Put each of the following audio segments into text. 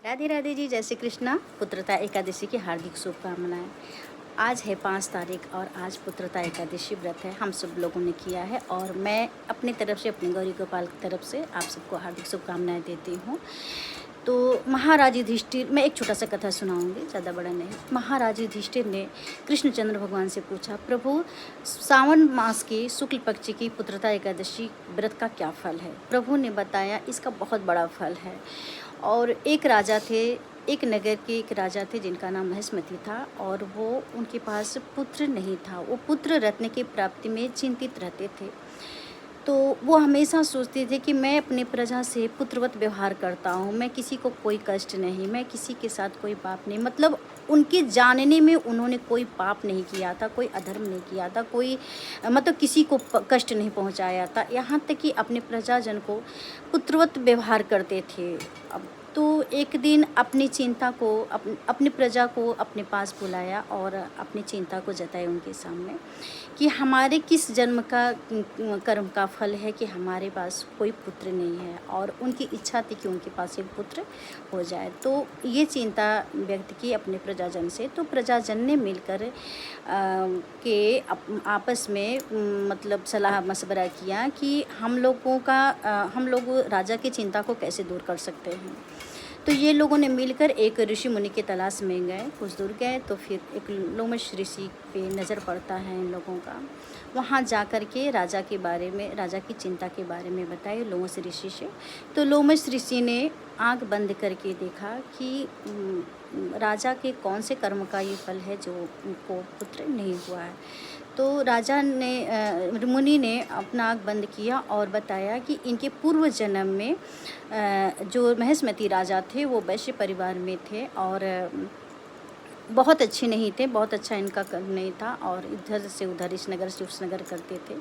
राधे राधे जी, जय श्री कृष्णा। पुत्रता एकादशी की हार्दिक शुभकामनाएं। आज है 5 तारीख और आज पुत्रता एकादशी व्रत है। हम सब लोगों ने किया है और मैं अपनी तरफ से, अपनी गौरी गोपाल की तरफ से आप सबको हार्दिक शुभकामनाएं देती हूँ। तो महाराज युधिष्ठिर, मैं एक छोटा सा कथा सुनाऊंगी, ज़्यादा बड़ा नहीं। महाराज युधिष्ठिर ने कृष्णचंद्र भगवान से पूछा, प्रभु सावन मास के शुक्ल पक्ष की पुत्रता एकादशी व्रत का क्या फल है। प्रभु ने बताया, इसका बहुत बड़ा फल है। और एक राजा थे, एक नगर के एक राजा थे जिनका नाम महेशमती था, और वो उनके पास पुत्र नहीं था। वो पुत्र रत्न की प्राप्ति में चिंतित रहते थे। तो वो हमेशा सोचते थे कि मैं अपनी प्रजा से पुत्रवत व्यवहार करता हूँ, मैं किसी को कोई कष्ट नहीं, मैं किसी के साथ कोई पाप नहीं। मतलब उनके जानने में उन्होंने कोई पाप नहीं किया था, कोई अधर्म नहीं किया था, कोई मतलब किसी को कष्ट नहीं पहुँचाया था। यहाँ तक कि अपने प्रजाजन को पुत्रवत व्यवहार करते थे। अब तो एक दिन अपनी चिंता को, अपनी प्रजा को अपने पास बुलाया और अपनी चिंता को जताई उनके सामने कि हमारे किस जन्म का कर्म का फल है कि हमारे पास कोई पुत्र नहीं है। और उनकी इच्छा थी कि उनके पास एक पुत्र हो जाए। तो ये चिंता व्यक्त की अपने प्रजाजन से। तो प्रजाजन ने मिलकर आपस में मतलब सलाह मशवरा किया कि हम लोग राजा की चिंता को कैसे दूर कर सकते हैं। तो ये लोगों ने मिलकर एक ऋषि मुनि की तलाश में गए। कुछ दूर गए तो फिर एक लोमश ऋषि पे नज़र पड़ता है इन लोगों का। वहाँ जा कर के राजा के बारे में, राजा की चिंता के बारे में बताए लोमश ऋषि से। तो लोमश ऋषि ने आँख बंद करके देखा कि राजा के कौन से कर्म का ये फल है जो उनको पुत्र नहीं हुआ है। तो राजा ने, मुनि ने अपना आँख बंद किया और बताया कि इनके पूर्व जन्म में जो महेशमती राजा थे वो वैश्य परिवार में थे और बहुत अच्छे नहीं थे, बहुत अच्छा इनका कर्म नहीं था और इधर से उधर, इस नगर से उस नगर करते थे।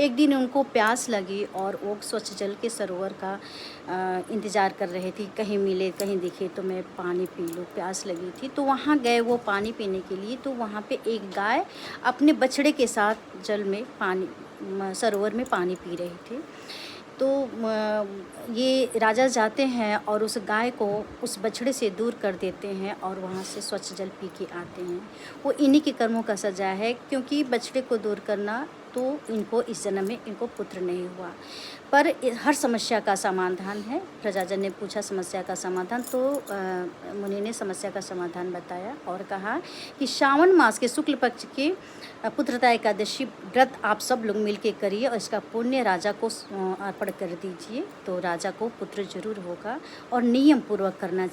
एक दिन उनको प्यास लगी और वो स्वच्छ जल के सरोवर का इंतज़ार कर रहे थे, कहीं मिले कहीं दिखे तो मैं पानी पी लूँ, प्यास लगी थी। तो वहाँ गए वो पानी पीने के लिए। तो वहाँ पे एक गाय अपने बछड़े के साथ जल में पानी, सरोवर में पानी पी रही थी। तो ये राजा जाते हैं और उस गाय को उस बछड़े से दूर कर देते हैं और वहाँ से स्वच्छ जल पी के आते हैं। वो इन्हीं के कर्मों का सजा है, क्योंकि बछड़े को दूर करना तो इनको इस जन्म में इनको पुत्र नहीं हुआ। पर हर समस्या का समाधान है। प्रजाजन ने पूछा समस्या का समाधान, तो मुनि ने समस्या का समाधान बताया और कहा कि श्रावण मास के शुक्ल पक्ष के पुत्रता एकादशी व्रत आप सब लोग मिलके करिए और इसका पुण्य राजा को अर्पण कर दीजिए, तो राजा को पुत्र जरूर होगा। और नियम पूर्वक करना